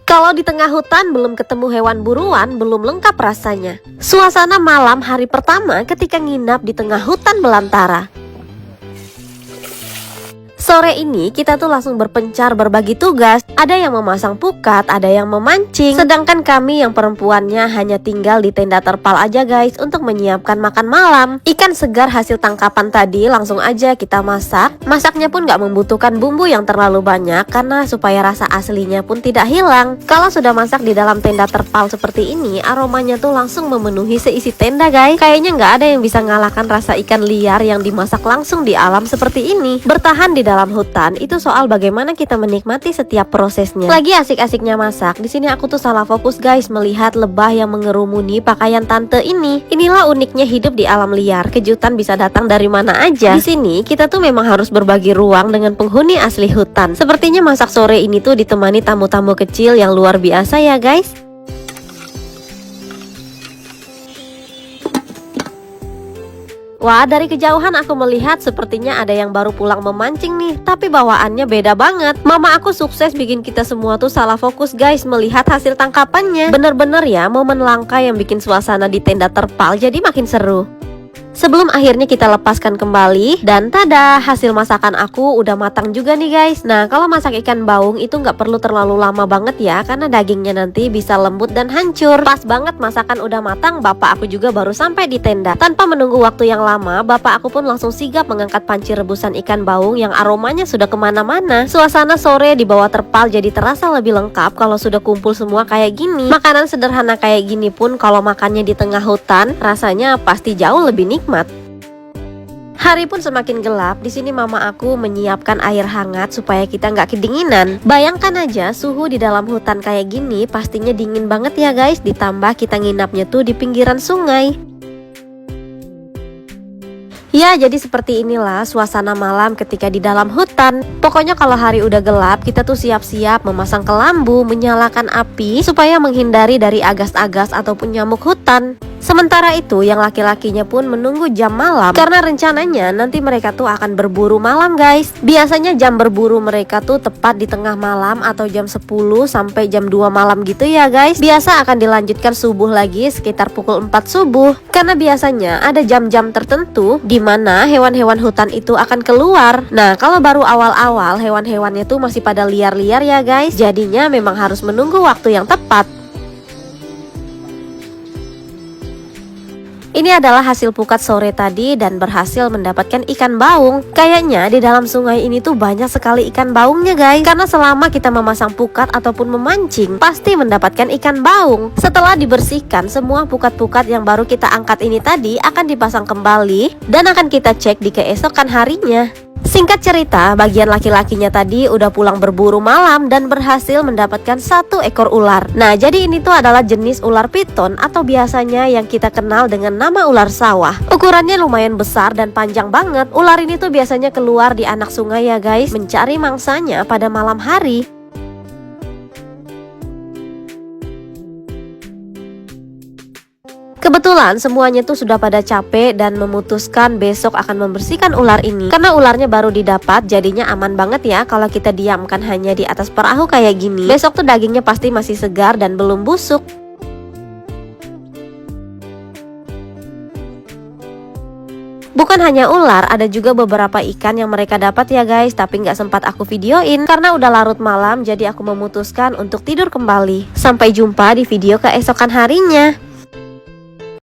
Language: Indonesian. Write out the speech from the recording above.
Kalau di tengah hutan belum ketemu hewan buruan, belum lengkap rasanya. Suasana malam hari pertama ketika nginap di tengah hutan belantara. Sore ini kita tuh langsung berpencar berbagi tugas. Ada yang memasang pukat, ada yang memancing. Sedangkan kami yang perempuannya hanya tinggal di tenda terpal aja guys untuk menyiapkan makan malam. Ikan segar hasil tangkapan tadi langsung aja kita masak. Masaknya pun gak membutuhkan bumbu yang terlalu banyak karena supaya rasa aslinya pun tidak hilang. Kalau sudah masak di dalam tenda terpal seperti ini, aromanya tuh langsung memenuhi seisi tenda guys. Kayaknya gak ada yang bisa ngalahkan rasa ikan liar yang dimasak langsung di alam seperti ini. Bertahan di dalam hutan itu soal bagaimana kita menikmati setiap prosesnya. Lagi asik-asiknya masak, di sini aku tuh salah fokus guys melihat lebah yang mengerumuni pakaian tante ini. Inilah uniknya hidup di alam liar. Kejutan bisa datang dari mana aja. Di sini kita tuh memang harus berbagi ruang dengan penghuni asli hutan. Sepertinya masak sore ini tuh ditemani tamu-tamu kecil yang luar biasa ya guys. Wah, dari kejauhan aku melihat sepertinya ada yang baru pulang memancing nih. Tapi bawaannya beda banget. Mama aku sukses bikin kita semua tuh salah fokus guys melihat hasil tangkapannya. Bener-bener ya momen langka yang bikin suasana di tenda terpal jadi makin seru. Sebelum akhirnya kita lepaskan kembali, dan tada, hasil masakan aku udah matang juga nih guys. Nah, kalau masak ikan baung itu nggak perlu terlalu lama banget ya, karena dagingnya nanti bisa lembut dan hancur. Pas banget masakan udah matang, bapak aku juga baru sampai di tenda. Tanpa menunggu waktu yang lama, bapak aku pun langsung sigap mengangkat panci rebusan ikan baung yang aromanya sudah kemana-mana. Suasana sore di bawah terpal jadi terasa lebih lengkap kalau sudah kumpul semua kayak gini. Makanan sederhana kayak gini pun kalau makannya di tengah hutan, rasanya pasti jauh lebih nikmat. Hari pun semakin gelap. Di sini mama aku menyiapkan air hangat supaya kita nggak kedinginan. Bayangkan aja suhu di dalam hutan kayak gini pastinya dingin banget ya guys. Ditambah kita nginapnya tuh di pinggiran sungai. Ya, jadi seperti inilah suasana malam ketika di dalam hutan. Pokoknya kalau hari udah gelap, kita tuh siap-siap memasang kelambu, menyalakan api supaya menghindari dari agas-agas ataupun nyamuk hutan. Sementara itu yang laki-lakinya pun menunggu jam malam karena rencananya nanti mereka tuh akan berburu malam guys. Biasanya jam berburu mereka tuh tepat di tengah malam atau jam 10 sampai jam 2 malam gitu ya guys. Biasa akan dilanjutkan subuh lagi sekitar pukul 4 subuh. Karena biasanya ada jam-jam tertentu di mana hewan-hewan hutan itu akan keluar. Nah, kalau baru awal-awal hewan-hewannya tuh masih pada liar-liar ya guys. Jadinya memang harus menunggu waktu yang tepat. Ini adalah hasil pukat sore tadi dan berhasil mendapatkan ikan baung. Kayaknya di dalam sungai ini tuh banyak sekali ikan baungnya guys. Karena selama kita memasang pukat ataupun memancing, pasti mendapatkan ikan baung. Setelah dibersihkan, semua pukat-pukat yang baru kita angkat ini tadi akan dipasang kembali dan akan kita cek di keesokan harinya. Singkat cerita, bagian laki-lakinya tadi udah pulang berburu malam dan berhasil mendapatkan 1 ekor ular. Nah, jadi ini tuh adalah jenis ular piton atau biasanya yang kita kenal dengan nama ular sawah. Ukurannya lumayan besar dan panjang banget. Ular ini tuh biasanya keluar di anak sungai ya guys, mencari mangsanya pada malam hari. Kebetulan semuanya tuh sudah pada capek dan memutuskan besok akan membersihkan ular ini. Karena ularnya baru didapat, jadinya aman banget ya kalau kita diamkan hanya di atas perahu kayak gini. Besok tuh dagingnya pasti masih segar dan belum busuk. Bukan hanya ular, ada juga beberapa ikan yang mereka dapat ya guys. Tapi nggak sempat aku videoin karena udah larut malam, jadi aku memutuskan untuk tidur kembali. Sampai jumpa di video keesokan harinya.